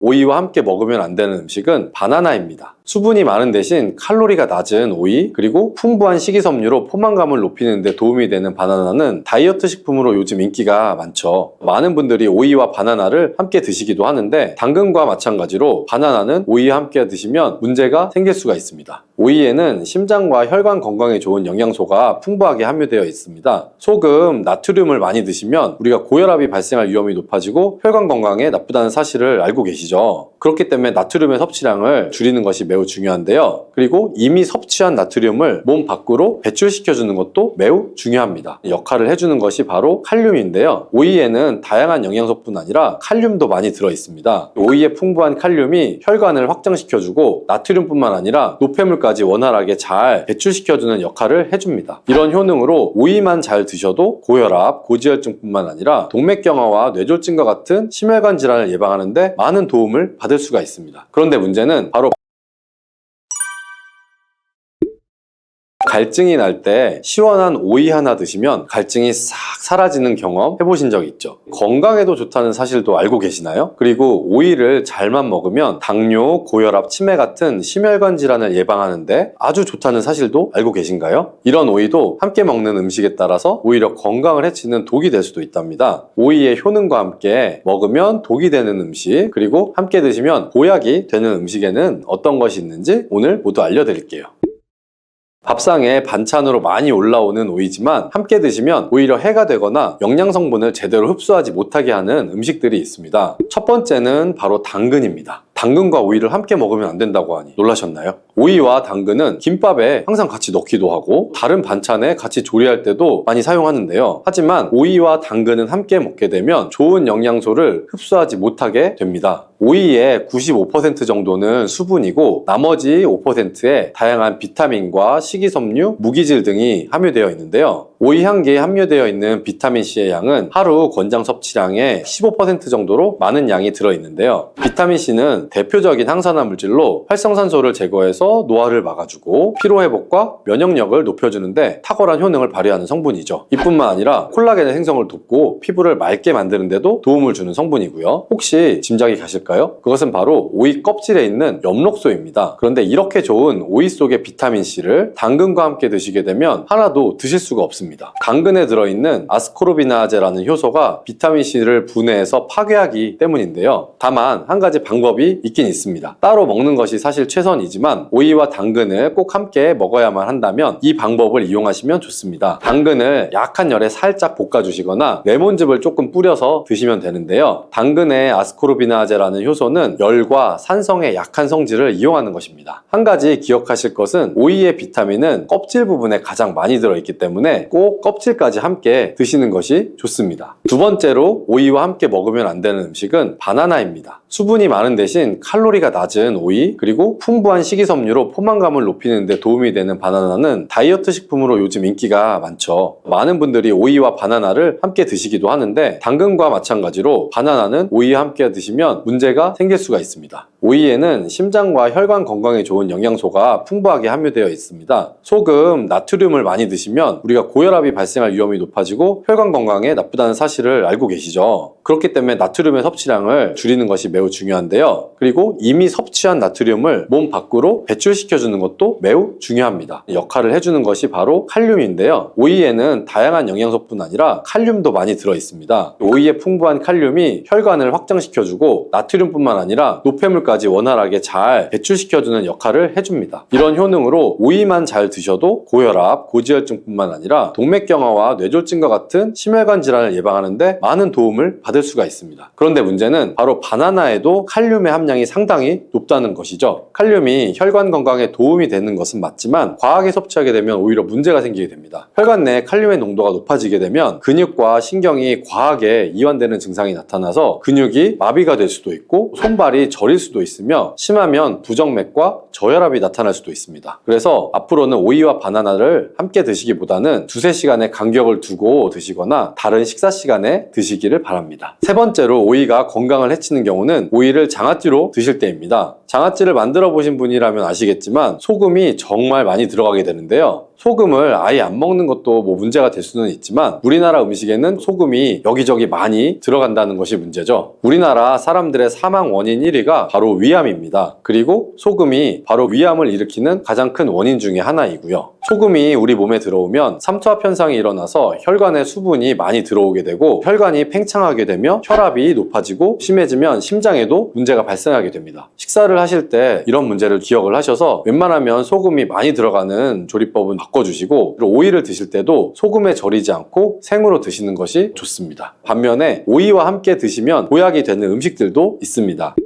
오이와 함께 먹으면 안 되는 음식은 바나나입니다. 수분이 많은 대신 칼로리가 낮은 오이, 그리고 풍부한 식이섬유로 포만감을 높이는 데 도움이 되는 바나나는 다이어트 식품으로 요즘 인기가 많죠. 많은 분들이 오이와 바나나를 함께 드시기도 하는데, 당근과 마찬가지로 바나나는 오이와 함께 드시면 문제가 생길 수가 있습니다. 오이에는 심장과 혈관 건강에 좋은 영양소가 풍부하게 함유되어 있습니다. 소금, 나트륨을 많이 드시면 우리가 고혈압이 발생할 위험이 높아지고 혈관 건강에 나쁘다는 사실을 알고 계시죠. 그렇기 때문에 나트륨의 섭취량을 줄이는 것이 매우 중요한데요. 그리고 이미 섭취한 나트륨을 몸 밖으로 배출시켜주는 것도 매우 중요합니다. 역할을 해주는 것이 바로 칼륨인데요. 오이에는 다양한 영양소뿐 아니라 칼륨도 많이 들어있습니다. 오이의 풍부한 칼륨이 혈관을 확장시켜주고 나트륨뿐만 아니라 노폐물까지 원활하게 잘 배출시켜주는 역할을 해줍니다. 이런 효능으로 오이만 잘 드셔도 고혈압, 고지혈증뿐만 아니라 동맥경화와 뇌졸중과 같은 심혈관 질환을 예방하는 데 많은 도움을 받을 수가 있습니다. 그런데 문제는 바로 갈증이 날 때 시원한 오이 하나 드시면 갈증이 싹 사라지는 경험 해보신 적 있죠? 건강에도 좋다는 사실도 알고 계시나요? 그리고 오이를 잘만 먹으면 당뇨, 고혈압, 치매 같은 심혈관 질환을 예방하는데 아주 좋다는 사실도 알고 계신가요? 이런 오이도 함께 먹는 음식에 따라서 오히려 건강을 해치는 독이 될 수도 있답니다. 오이의 효능과 함께 먹으면 독이 되는 음식, 그리고 함께 드시면 보약이 되는 음식에는 어떤 것이 있는지 오늘 모두 알려드릴게요. 밥상에 반찬으로 많이 올라오는 오이지만 함께 드시면 오히려 해가 되거나 영양 성분을 제대로 흡수하지 못하게 하는 음식들이 있습니다. 첫 번째는 바로 당근입니다. 당근과 오이를 함께 먹으면 안 된다고 하니 놀라셨나요? 오이와 당근은 김밥에 항상 같이 넣기도 하고 다른 반찬에 같이 조리할 때도 많이 사용하는데요. 하지만 오이와 당근은 함께 먹게 되면 좋은 영양소를 흡수하지 못하게 됩니다. 오이의 95% 정도는 수분이고 나머지 5%에 다양한 비타민과 식이섬유, 무기질 등이 함유되어 있는데요. 오이 향기에 함유되어 있는 비타민C의 양은 하루 권장 섭취량의 15% 정도로 많은 양이 들어있는데요. 비타민C는 대표적인 항산화 물질로 활성산소를 제거해서 노화를 막아주고 피로회복과 면역력을 높여주는데 탁월한 효능을 발휘하는 성분이죠. 이뿐만 아니라 콜라겐의 생성을 돕고 피부를 맑게 만드는 데도 도움을 주는 성분이고요. 혹시 짐작이 가실까요? 그것은 바로 오이 껍질에 있는 엽록소입니다. 그런데 이렇게 좋은 오이 속의 비타민C를 당근과 함께 드시게 되면 하나도 드실 수가 없습니다. 당근에 들어있는 아스코르비나제라는 효소가 비타민C를 분해해서 파괴하기 때문인데요. 다만 한 가지 방법이 있긴 있습니다. 따로 먹는 것이 사실 최선이지만 오이와 당근을 꼭 함께 먹어야만 한다면 이 방법을 이용하시면 좋습니다. 당근을 약한 열에 살짝 볶아주시거나 레몬즙을 조금 뿌려서 드시면 되는데요. 당근의 아스코르비나제라는 효소는 열과 산성의 약한 성질을 이용하는 것입니다. 한 가지 기억하실 것은 오이의 비타민은 껍질 부분에 가장 많이 들어있기 때문에 꼭 껍질까지 함께 드시는 것이 좋습니다. 두 번째로 오이와 함께 먹으면 안 되는 음식은 바나나입니다. 수분이 많은 대신 칼로리가 낮은 오이, 그리고 풍부한 식이섬유로 포만감을 높이는 데 도움이 되는 바나나는 다이어트 식품으로 요즘 인기가 많죠. 많은 분들이 오이와 바나나를 함께 드시기도 하는데 당근과 마찬가지로 바나나는 오이와 함께 드시면 문제가 생길 수가 있습니다. 오이에는 심장과 혈관 건강에 좋은 영양소가 풍부하게 함유되어 있습니다. 소금, 나트륨을 많이 드시면 우리가 고혈압이 발생할 위험이 높아지고 혈관 건강에 나쁘다는 사실을 알고 계시죠. 그렇기 때문에 나트륨의 섭취량을 줄이는 것이 매우 중요한데요. 그리고 이미 섭취한 나트륨을 몸 밖으로 배출시켜주는 것도 매우 중요합니다. 역할을 해주는 것이 바로 칼륨인데요. 오이에는 다양한 영양소뿐 아니라 칼륨도 많이 들어있습니다. 오이의 풍부한 칼륨이 혈관을 확장시켜주고 나트륨뿐만 아니라 노폐물까지 원활하게 잘 배출시켜주는 역할을 해줍니다. 이런 효능으로 오이만 잘 드셔도 고혈압, 고지혈증뿐만 아니라 동맥경화와 뇌졸중과 같은 심혈관 질환을 예방하는 데 많은 도움을 받을 수가 있습니다. 그런데 문제는 바로 바나나에도 칼륨의 함량이 상당히 높다는 것이죠. 칼륨이 혈관 건강에 도움이 되는 것은 맞지만 과하게 섭취하게 되면 오히려 문제가 생기게 됩니다. 혈관 내에 칼륨의 농도가 높아지게 되면 근육과 신경이 과하게 이완되는 증상이 나타나서 근육이 마비가 될 수도 있고 손발이 저릴 수도 있으며 심하면 부정맥과 저혈압이 나타날 수도 있습니다. 그래서 앞으로는 오이와 바나나를 함께 드시기보다는 두세 시간의 간격을 두고 드시거나 다른 식사 시간에 드시기를 바랍니다. 세 번째로 오이가 건강을 해치는 경우는 오이를 장아찌로 드실 때입니다. 장아찌를 만들어 보신 분이라면 아시겠지만 소금이 정말 많이 들어가게 되는데요. 소금을 아예 안 먹는 것도 뭐 문제가 될 수는 있지만 우리나라 음식에는 소금이 여기저기 많이 들어간다는 것이 문제죠. 우리나라 사람들의 사망 원인 1위가 바로 위암입니다. 그리고 소금이 바로 위암을 일으키는 가장 큰 원인 중에 하나이고요. 소금이 우리 몸에 들어오면 삼투압 현상이 일어나서 혈관에 수분이 많이 들어오게 되고 혈관이 팽창하게 되며 혈압이 높아지고 심해지면 심장에도 문제가 발생하게 됩니다. 식사를 하실 때 이런 문제를 기억을 하셔서 웬만하면 소금이 많이 들어가는 조리법은 바꿔주시고, 그리고 오이를 드실 때도 소금에 절이지 않고 생으로 드시는 것이 좋습니다. 반면에 오이와 함께 드시면 보약이 되는 음식들도 있습니다.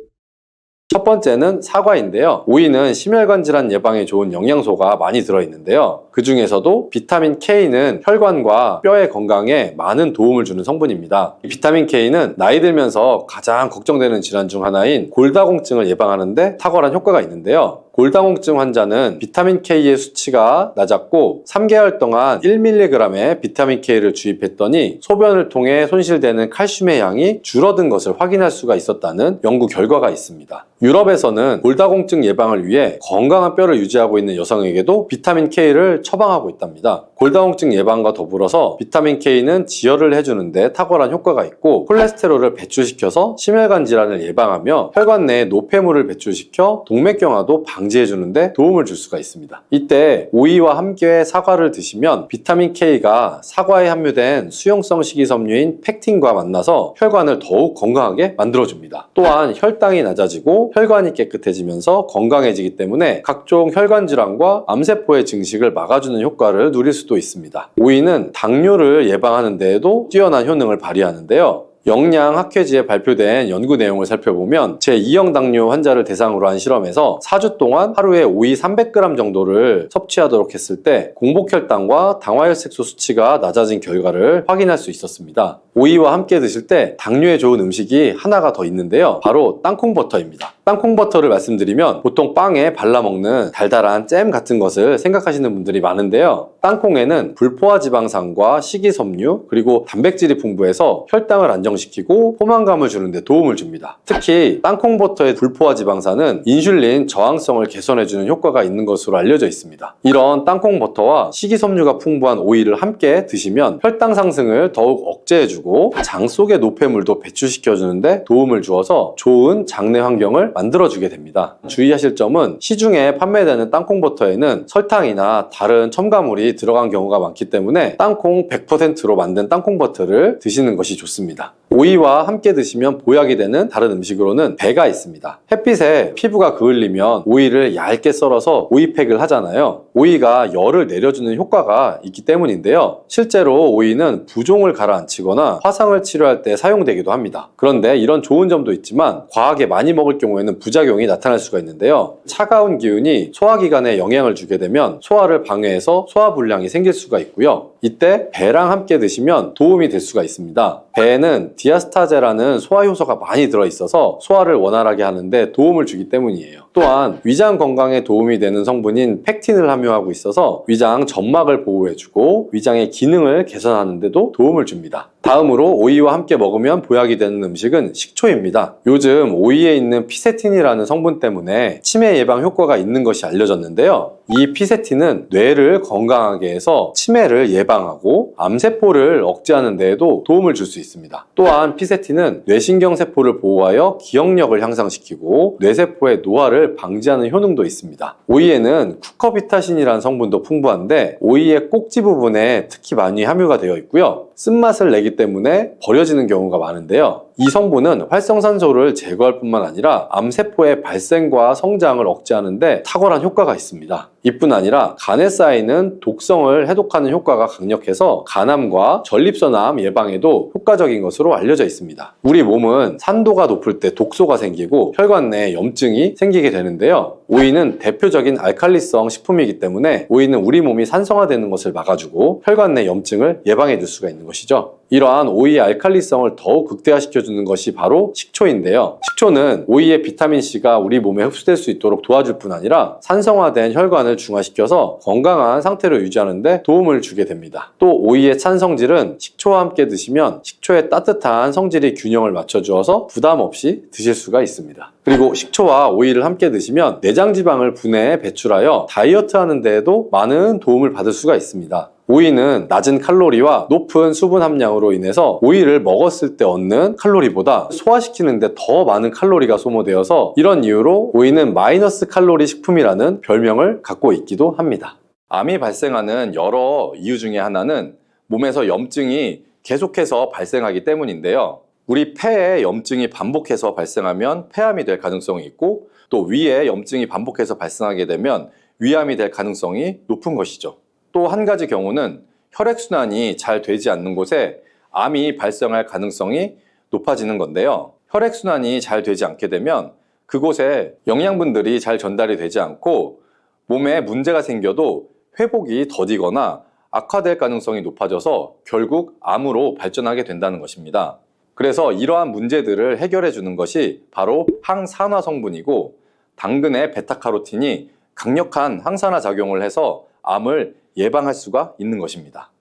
첫 번째는 사과인데요. 오이는 심혈관 질환 예방에 좋은 영양소가 많이 들어있는데요. 그 중에서도 비타민 K는 혈관과 뼈의 건강에 많은 도움을 주는 성분입니다. 이 비타민 K는 나이 들면서 가장 걱정되는 질환 중 하나인 골다공증을 예방하는데 탁월한 효과가 있는데요. 골다공증 환자는 비타민 K의 수치가 낮았고 3개월 동안 1mg의 비타민 K를 주입했더니 소변을 통해 손실되는 칼슘의 양이 줄어든 것을 확인할 수가 있었다는 연구 결과가 있습니다. 유럽에서는 골다공증 예방을 위해 건강한 뼈를 유지하고 있는 여성에게도 비타민 K를 처방하고 있답니다. 골다공증 예방과 더불어서 비타민 K는 지혈을 해주는데 탁월한 효과가 있고 콜레스테롤을 배출시켜서 심혈관 질환을 예방하며 혈관 내에 노폐물을 배출시켜 동맥경화도 방지해주는데 도움을 줄 수가 있습니다. 이때 오이와 함께 사과를 드시면 비타민 K가 사과에 함유된 수용성 식이섬유인 팩틴과 만나서 혈관을 더욱 건강하게 만들어줍니다. 또한 혈당이 낮아지고 혈관이 깨끗해지면서 건강해지기 때문에 각종 혈관 질환과 암세포의 증식을 막아주는 효과를 누릴 수도 있습니다. 오이는 당뇨를 예방하는 데에도 뛰어난 효능을 발휘하는데요. 영양학회지에 발표된 연구 내용을 살펴보면 제2형 당뇨 환자를 대상으로 한 실험에서 4주 동안 하루에 오이 300g 정도를 섭취하도록 했을 때 공복혈당과 당화혈색소 수치가 낮아진 결과를 확인할 수 있었습니다. 오이와 함께 드실 때 당뇨에 좋은 음식이 하나가 더 있는데요. 바로 땅콩버터입니다. 땅콩버터를 말씀드리면 보통 빵에 발라먹는 달달한 잼 같은 것을 생각하시는 분들이 많은데요. 땅콩에는 불포화 지방산과 식이섬유 그리고 단백질이 풍부해서 혈당을 안정시키고 포만감을 주는 데 도움을 줍니다. 특히 땅콩버터의 불포화 지방산은 인슐린 저항성을 개선해주는 효과가 있는 것으로 알려져 있습니다. 이런 땅콩버터와 식이섬유가 풍부한 오이를 함께 드시면 혈당 상승을 더욱 억제해주고 장 속의 노폐물도 배출시켜주는데 도움을 주어서 좋은 장내 환경을 만들어주게 됩니다. 주의하실 점은 시중에 판매되는 땅콩버터에는 설탕이나 다른 첨가물이 들어간 경우가 많기 때문에 땅콩 100%로 만든 땅콩버터를 드시는 것이 좋습니다. 오이와 함께 드시면 보약이 되는 다른 음식으로는 배가 있습니다. 햇빛에 피부가 그을리면 오이를 얇게 썰어서 오이팩을 하잖아요. 오이가 열을 내려주는 효과가 있기 때문인데요. 실제로 오이는 부종을 가라앉히거나 화상을 치료할 때 사용되기도 합니다. 그런데 이런 좋은 점도 있지만 과하게 많이 먹을 경우에는 부작용이 나타날 수가 있는데요. 차가운 기운이 소화기관에 영향을 주게 되면 소화를 방해해서 소화불량이 생길 수가 있고요. 이때 배랑 함께 드시면 도움이 될 수가 있습니다. 배에는 디아스타제라는 소화 효소가 많이 들어있어서 소화를 원활하게 하는데 도움을 주기 때문이에요. 또한 위장 건강에 도움이 되는 성분인 팩틴을 함유하고 있어서 위장 점막을 보호해주고 위장의 기능을 개선하는 데도 도움을 줍니다. 다음으로 오이와 함께 먹으면 보약이 되는 음식은 식초입니다. 요즘 오이에 있는 피세틴이라는 성분 때문에 치매 예방 효과가 있는 것이 알려졌는데요. 이 피세틴은 뇌를 건강하게 해서 치매를 예방하고 암세포를 억제하는 데에도 도움을 줄 수 있습니다. 또한 피세틴은 뇌신경세포를 보호하여 기억력을 향상시키고 뇌세포의 노화를 방지하는 효능도 있습니다. 오이에는 쿠커비타신이라는 성분도 풍부한데 오이의 꼭지 부분에 특히 많이 함유가 되어 있고요. 쓴맛을 내기 때문에 버려지는 경우가 많은데요. 이 성분은 활성산소를 제거할 뿐만 아니라 암세포의 발생과 성장을 억제하는 데 탁월한 효과가 있습니다. 이뿐 아니라 간에 쌓이는 독성을 해독하는 효과가 강력해서 간암과 전립선암 예방에도 효과적인 것으로 알려져 있습니다. 우리 몸은 산도가 높을 때 독소가 생기고 혈관 내에 염증이 생기게 되는데요. 오이는 대표적인 알칼리성 식품이기 때문에 오이는 우리 몸이 산성화되는 것을 막아주고 혈관 내 염증을 예방해 줄 수가 있는 것이죠. 이러한 오이의 알칼리성을 더욱 극대화시켜주는 것이 바로 식초인데요. 식초는 오이의 비타민C가 우리 몸에 흡수될 수 있도록 도와줄 뿐 아니라 산성화된 혈관을 중화시켜서 건강한 상태를 유지하는 데 도움을 주게 됩니다. 또 오이의 찬 성질은 식초와 함께 드시면 식초의 따뜻한 성질이 균형을 맞춰주어서 부담 없이 드실 수가 있습니다. 그리고 식초와 오이를 함께 드시면 내장지방을 분해해 배출하여 다이어트 하는 데에도 많은 도움을 받을 수가 있습니다. 오이는 낮은 칼로리와 높은 수분 함량으로 인해서 오이를 먹었을 때 얻는 칼로리보다 소화시키는데 더 많은 칼로리가 소모되어서 이런 이유로 오이는 마이너스 칼로리 식품이라는 별명을 갖고 있기도 합니다. 암이 발생하는 여러 이유 중에 하나는 몸에서 염증이 계속해서 발생하기 때문인데요. 우리 폐에 염증이 반복해서 발생하면 폐암이 될 가능성이 있고 또 위에 염증이 반복해서 발생하게 되면 위암이 될 가능성이 높은 것이죠. 또 한 가지 경우는 혈액순환이 잘 되지 않는 곳에 암이 발생할 가능성이 높아지는 건데요. 혈액순환이 잘 되지 않게 되면 그곳에 영양분들이 잘 전달이 되지 않고 몸에 문제가 생겨도 회복이 더디거나 악화될 가능성이 높아져서 결국 암으로 발전하게 된다는 것입니다. 그래서 이러한 문제들을 해결해 주는 것이 바로 항산화 성분이고 당근의 베타카로틴이 강력한 항산화 작용을 해서 암을 예방할 수가 있는 것입니다.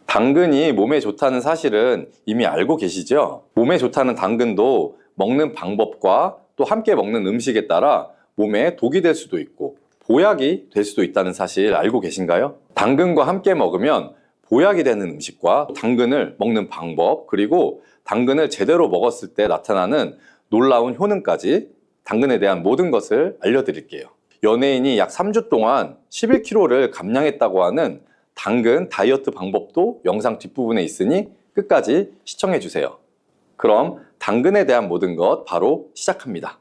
당근이 몸에 좋다는 사실은 이미 알고 계시죠? 몸에 좋다는 당근도 먹는 방법과 또 함께 먹는 음식에 따라 몸에 독이 될 수도 있고 보약이 될 수도 있다는 사실 알고 계신가요? 당근과 함께 먹으면 보약이 되는 음식과 당근을 먹는 방법, 그리고 당근을 제대로 먹었을 때 나타나는 놀라운 효능까지 당근에 대한 모든 것을 알려드릴게요. 연예인이 약 3주 동안 11kg를 감량했다고 하는 당근 다이어트 방법도 영상 뒷부분에 있으니 끝까지 시청해주세요. 그럼 당근에 대한 모든 것 바로 시작합니다.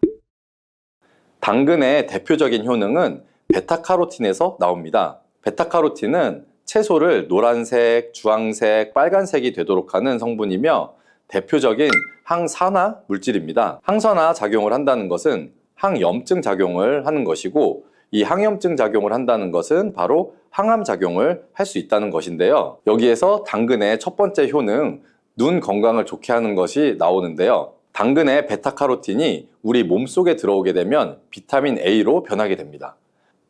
당근의 대표적인 효능은 베타카로틴에서 나옵니다. 베타카로틴은 채소를 노란색, 주황색, 빨간색이 되도록 하는 성분이며 대표적인 항산화 물질입니다. 항산화 작용을 한다는 것은 항염증 작용을 하는 것이고 이 항염증 작용을 한다는 것은 바로 항암 작용을 할 수 있다는 것인데요. 여기에서 당근의 첫 번째 효능, 눈 건강을 좋게 하는 것이 나오는데요. 당근의 베타카로틴이 우리 몸속에 들어오게 되면 비타민 A로 변하게 됩니다.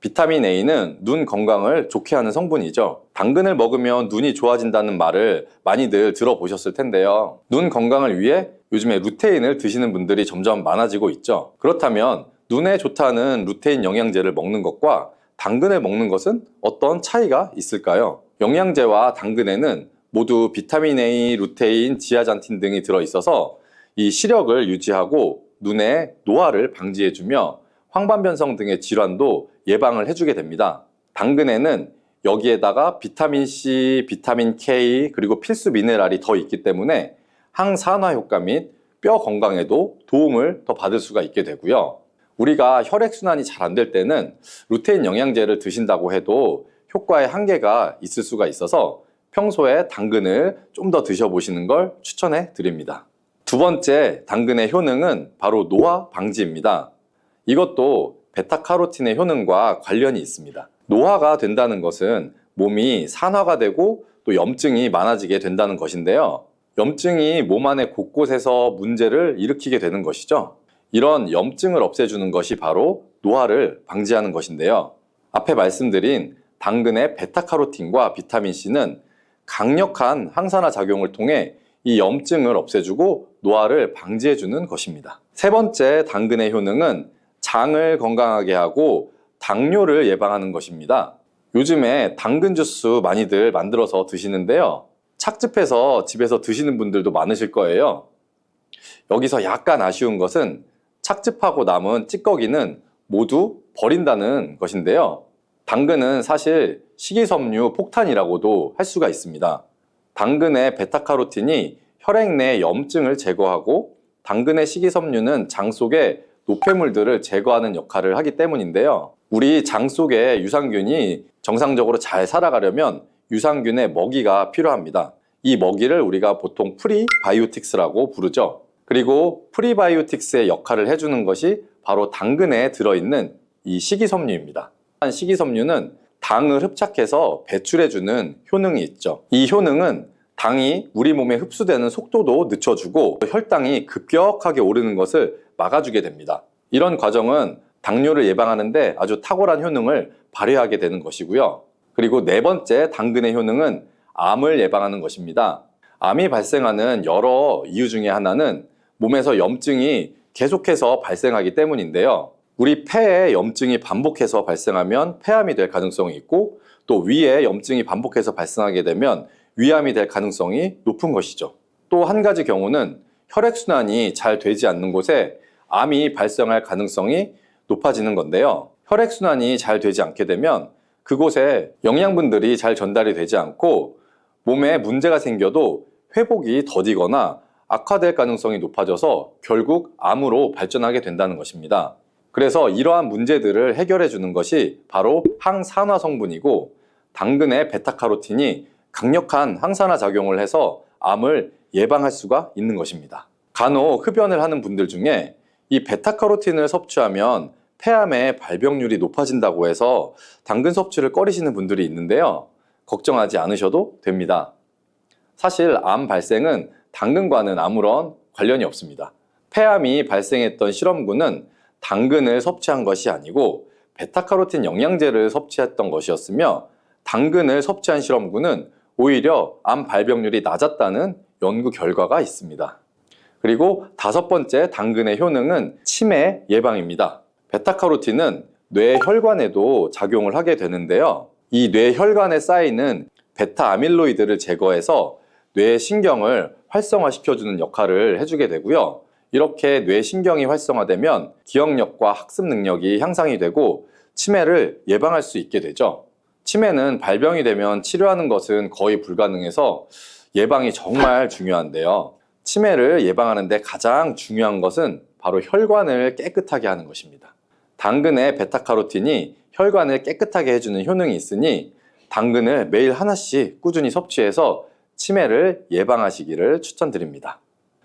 비타민 A는 눈 건강을 좋게 하는 성분이죠. 당근을 먹으면 눈이 좋아진다는 말을 많이들 들어보셨을 텐데요. 눈 건강을 위해 요즘에 루테인을 드시는 분들이 점점 많아지고 있죠. 그렇다면 눈에 좋다는 루테인 영양제를 먹는 것과 당근을 먹는 것은 어떤 차이가 있을까요? 영양제와 당근에는 모두 비타민 A, 루테인, 지아잔틴 등이 들어있어서 이 시력을 유지하고 눈의 노화를 방지해주며 황반변성 등의 질환도 예방을 해주게 됩니다. 당근에는 여기에다가 비타민C, 비타민 K, 그리고 필수 미네랄이 더 있기 때문에 항산화 효과 및 뼈 건강에도 도움을 더 받을 수가 있게 되고요. 우리가 혈액순환이 잘 안 될 때는 루테인 영양제를 드신다고 해도 효과에 한계가 있을 수가 있어서 평소에 당근을 좀 더 드셔보시는 걸 추천해 드립니다. 두 번째 당근의 효능은 바로 노화 방지입니다. 이것도 베타카로틴의 효능과 관련이 있습니다. 노화가 된다는 것은 몸이 산화가 되고 또 염증이 많아지게 된다는 것인데요. 염증이 몸 안의 곳곳에서 문제를 일으키게 되는 것이죠. 이런 염증을 없애주는 것이 바로 노화를 방지하는 것인데요. 앞에 말씀드린 당근의 베타카로틴과 비타민C는 강력한 항산화 작용을 통해 이 염증을 없애주고 노화를 방지해주는 것입니다. 세 번째 당근의 효능은 장을 건강하게 하고 당뇨를 예방하는 것입니다. 요즘에 당근 주스 많이들 만들어서 드시는데요. 착즙해서 집에서 드시는 분들도 많으실 거예요. 여기서 약간 아쉬운 것은 착즙하고 남은 찌꺼기는 모두 버린다는 것인데요. 당근은 사실 식이섬유 폭탄이라고도 할 수가 있습니다. 당근의 베타카로틴이 혈액 내 염증을 제거하고 당근의 식이섬유는 장 속에 노폐물들을 제거하는 역할을 하기 때문인데요. 우리 장 속에 유산균이 정상적으로 잘 살아가려면 유산균의 먹이가 필요합니다. 이 먹이를 우리가 보통 프리바이오틱스라고 부르죠. 그리고 프리바이오틱스의 역할을 해주는 것이 바로 당근에 들어있는 이 식이섬유입니다. 식이섬유는 당을 흡착해서 배출해주는 효능이 있죠. 이 효능은 당이 우리 몸에 흡수되는 속도도 늦춰주고 혈당이 급격하게 오르는 것을 막아주게 됩니다. 이런 과정은 당뇨를 예방하는데 아주 탁월한 효능을 발휘하게 되는 것이고요. 그리고 네 번째 당근의 효능은 암을 예방하는 것입니다. 암이 발생하는 여러 이유 중에 하나는 몸에서 염증이 계속해서 발생하기 때문인데요. 우리 폐에 염증이 반복해서 발생하면 폐암이 될 가능성이 있고, 또 위에 염증이 반복해서 발생하게 되면 위암이 될 가능성이 높은 것이죠. 또 한 가지 경우는 혈액순환이 잘 되지 않는 곳에 암이 발생할 가능성이 높아지는 건데요. 혈액순환이 잘 되지 않게 되면 그곳에 영양분들이 잘 전달이 되지 않고 몸에 문제가 생겨도 회복이 더디거나 악화될 가능성이 높아져서 결국 암으로 발전하게 된다는 것입니다. 그래서 이러한 문제들을 해결해 주는 것이 바로 항산화 성분이고, 당근의 베타카로틴이 강력한 항산화 작용을 해서 암을 예방할 수가 있는 것입니다. 간혹 흡연을 하는 분들 중에 이 베타카로틴을 섭취하면 폐암의 발병률이 높아진다고 해서 당근 섭취를 꺼리시는 분들이 있는데요. 걱정하지 않으셔도 됩니다. 사실 암 발생은 당근과는 아무런 관련이 없습니다. 폐암이 발생했던 실험군은 당근을 섭취한 것이 아니고 베타카로틴 영양제를 섭취했던 것이었으며, 당근을 섭취한 실험군은 오히려 암 발병률이 낮았다는 연구 결과가 있습니다. 그리고 다섯 번째 당근의 효능은 치매 예방입니다. 베타카로틴은 뇌혈관에도 작용을 하게 되는데요. 이 뇌혈관에 쌓이는 베타 아밀로이드를 제거해서 뇌신경을 활성화시켜주는 역할을 해주게 되고요. 이렇게 뇌신경이 활성화되면 기억력과 학습 능력이 향상이 되고 치매를 예방할 수 있게 되죠. 치매는 발병이 되면 치료하는 것은 거의 불가능해서 예방이 정말 중요한데요. 치매를 예방하는 데 가장 중요한 것은 바로 혈관을 깨끗하게 하는 것입니다. 당근의 베타카로틴이 혈관을 깨끗하게 해주는 효능이 있으니 당근을 매일 하나씩 꾸준히 섭취해서 치매를 예방하시기를 추천드립니다.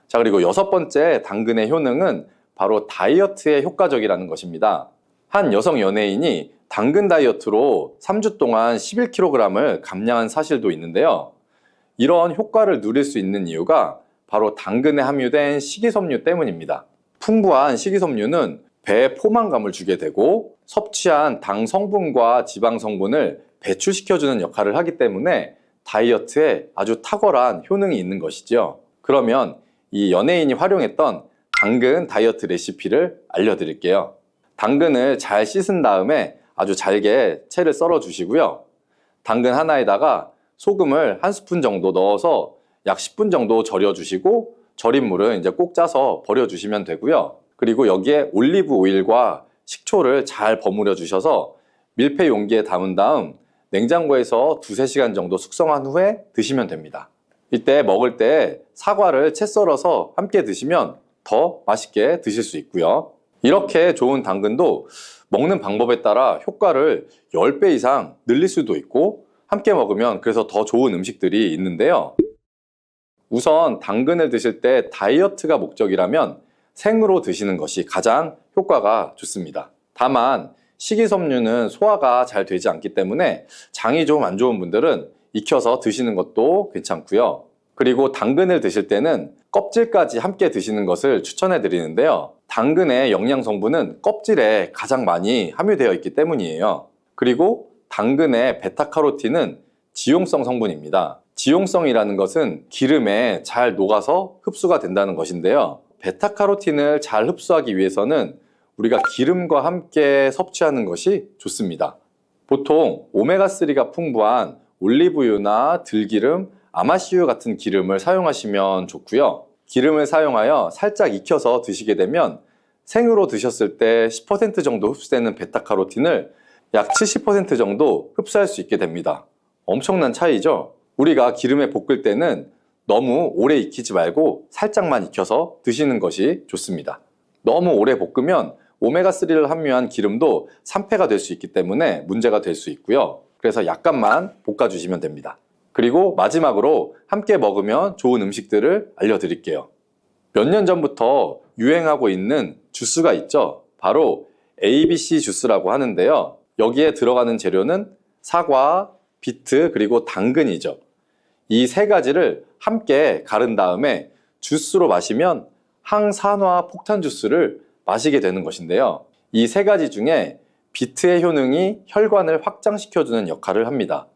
자, 그리고 여섯 번째 당근의 효능은 바로 다이어트에 효과적이라는 것입니다. 한 여성 연예인이 당근 다이어트로 3주 동안 11kg을 감량한 사실도 있는데요. 이런 효과를 누릴 수 있는 이유가 바로 당근에 함유된 식이섬유 때문입니다. 풍부한 식이섬유는 배에 포만감을 주게 되고 섭취한 당 성분과 지방 성분을 배출시켜주는 역할을 하기 때문에 다이어트에 아주 탁월한 효능이 있는 것이죠. 그러면 이 연예인이 활용했던 당근 다이어트 레시피를 알려드릴게요. 당근을 잘 씻은 다음에 아주 잘게 채를 썰어 주시고요. 당근 하나에다가 소금을 한 스푼 정도 넣어서 약 10분 정도 절여 주시고, 절인 물은 이제 꼭 짜서 버려 주시면 되고요. 그리고 여기에 올리브 오일과 식초를 잘 버무려 주셔서 밀폐 용기에 담은 다음 냉장고에서 2~3시간 정도 숙성한 후에 드시면 됩니다. 이때 먹을 때 사과를 채 썰어서 함께 드시면 더 맛있게 드실 수 있고요. 이렇게 좋은 당근도 먹는 방법에 따라 효과를 10배 이상 늘릴 수도 있고, 함께 먹으면 그래서 더 좋은 음식들이 있는데요. 우선 당근을 드실 때 다이어트가 목적이라면 생으로 드시는 것이 가장 효과가 좋습니다. 다만 식이섬유는 소화가 잘 되지 않기 때문에 장이 좀 안 좋은 분들은 익혀서 드시는 것도 괜찮고요. 그리고 당근을 드실 때는 껍질까지 함께 드시는 것을 추천해 드리는데요. 당근의 영양 성분은 껍질에 가장 많이 함유되어 있기 때문이에요. 그리고 당근의 베타카로틴은 지용성 성분입니다. 지용성이라는 것은 기름에 잘 녹아서 흡수가 된다는 것인데요. 베타카로틴을 잘 흡수하기 위해서는 우리가 기름과 함께 섭취하는 것이 좋습니다. 보통 오메가3가 풍부한 올리브유나 들기름, 아마씨유 같은 기름을 사용하시면 좋고요. 기름을 사용하여 살짝 익혀서 드시게 되면 생으로 드셨을 때 10% 정도 흡수되는 베타카로틴을 약 70% 정도 흡수할 수 있게 됩니다. 엄청난 차이죠? 우리가 기름에 볶을 때는 너무 오래 익히지 말고 살짝만 익혀서 드시는 것이 좋습니다. 너무 오래 볶으면 오메가3를 함유한 기름도 산패가 될 수 있기 때문에 문제가 될 수 있고요. 그래서 약간만 볶아주시면 됩니다. 그리고 마지막으로 함께 먹으면 좋은 음식들을 알려드릴게요. 몇 년 전부터 유행하고 있는 주스가 있죠. 바로 ABC 주스라고 하는데요. 여기에 들어가는 재료는 사과, 비트, 그리고 당근이죠. 이 세 가지를 함께 갈은 다음에 주스로 마시면 항산화 폭탄 주스를 마시게 되는 것인데요. 이 세 가지 중에 비트의 효능이 혈관을 확장시켜주는 역할을 합니다.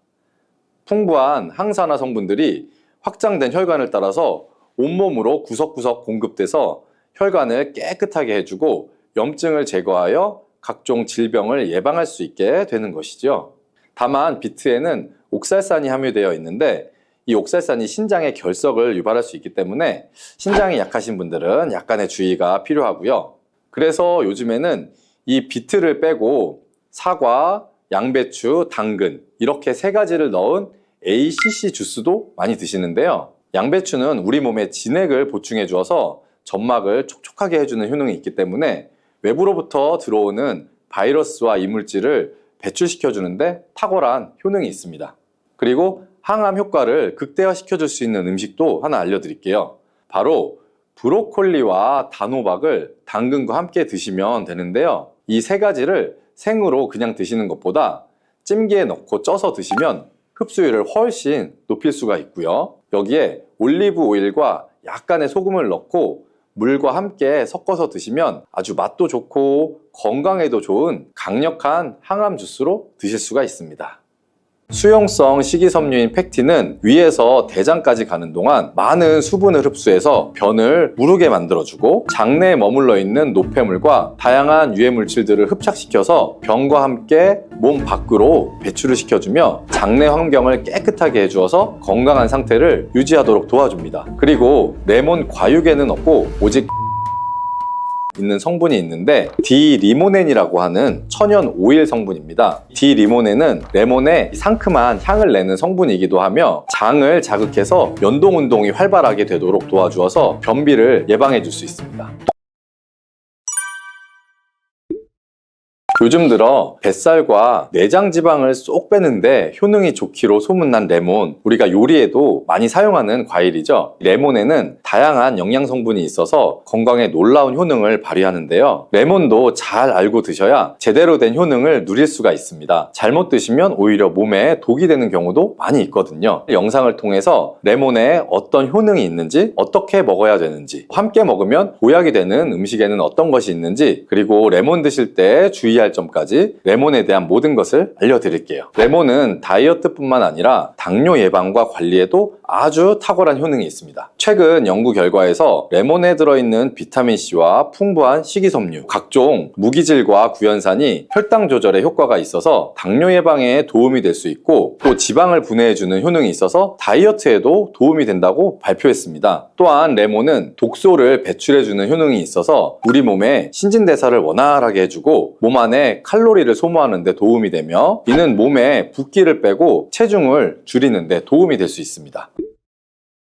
풍부한 항산화 성분들이 확장된 혈관을 따라서 온몸으로 구석구석 공급돼서 혈관을 깨끗하게 해주고 염증을 제거하여 각종 질병을 예방할 수 있게 되는 것이죠. 다만 비트에는 옥살산이 함유되어 있는데 이 옥살산이 신장의 결석을 유발할 수 있기 때문에 신장이 약하신 분들은 약간의 주의가 필요하고요. 그래서 요즘에는 이 비트를 빼고 사과, 양배추, 당근 이렇게 세 가지를 넣은 ACC 주스도 많이 드시는데요. 양배추는 우리 몸에 진액을 보충해 주어서 점막을 촉촉하게 해주는 효능이 있기 때문에 외부로부터 들어오는 바이러스와 이물질을 배출시켜 주는데 탁월한 효능이 있습니다. 그리고 항암 효과를 극대화시켜 줄 수 있는 음식도 하나 알려드릴게요. 바로 브로콜리와 단호박을 당근과 함께 드시면 되는데요. 이 세 가지를 생으로 그냥 드시는 것보다 찜기에 넣고 쪄서 드시면 흡수율을 훨씬 높일 수가 있고요. 여기에 올리브 오일과 약간의 소금을 넣고 물과 함께 섞어서 드시면 아주 맛도 좋고 건강에도 좋은 강력한 항암 주스로 드실 수가 있습니다. 수용성 식이섬유인 팩틴은 위에서 대장까지 가는 동안 많은 수분을 흡수해서 변을 무르게 만들어주고 장내에 머물러 있는 노폐물과 다양한 유해 물질들을 흡착시켜서 변과 함께 몸 밖으로 배출을 시켜주며 장내 환경을 깨끗하게 해주어서 건강한 상태를 유지하도록 도와줍니다. 그리고 레몬 과육에는 없고 오직 있는 성분이 있는데 디리모넨이라고 하는 천연 오일 성분입니다. 디리모넨은 레몬의 상큼한 향을 내는 성분이기도 하며 장을 자극해서 연동 운동이 활발하게 되도록 도와주어서 변비를 예방해 줄 수 있습니다. 요즘 들어 뱃살과 내장 지방을 쏙 빼는데 효능이 좋기로 소문난 레몬, 우리가 요리에도 많이 사용하는 과일이죠. 레몬에는 다양한 영양 성분이 있어서 건강에 놀라운 효능을 발휘하는데요. 레몬도 잘 알고 드셔야 제대로 된 효능을 누릴 수가 있습니다. 잘못 드시면 오히려 몸에 독이 되는 경우도 많이 있거든요. 영상을 통해서 레몬에 어떤 효능이 있는지, 어떻게 먹어야 되는지, 함께 먹으면 보약이 되는 음식에는 어떤 것이 있는지, 그리고 레몬 드실 때 주의할 점까지 레몬에 대한 모든 것을 알려드릴게요. 레몬은 다이어트뿐만 아니라 당뇨 예방과 관리에도 아주 탁월한 효능이 있습니다. 최근 연구 결과에서 레몬에 들어있는 비타민C와 풍부한 식이섬유, 각종 무기질과 구연산이 혈당 조절에 효과가 있어서 당뇨 예방에 도움이 될 수 있고 또 지방을 분해해주는 효능이 있어서 다이어트에도 도움이 된다고 발표했습니다. 또한 레몬은 독소를 배출해주는 효능이 있어서 우리 몸의 신진대사를 원활하게 해주고 몸 안에 칼로리를 소모하는 데 도움이 되며 이는 몸에 붓기를 빼고 체중을 줄이는 데 도움이 될 수 있습니다.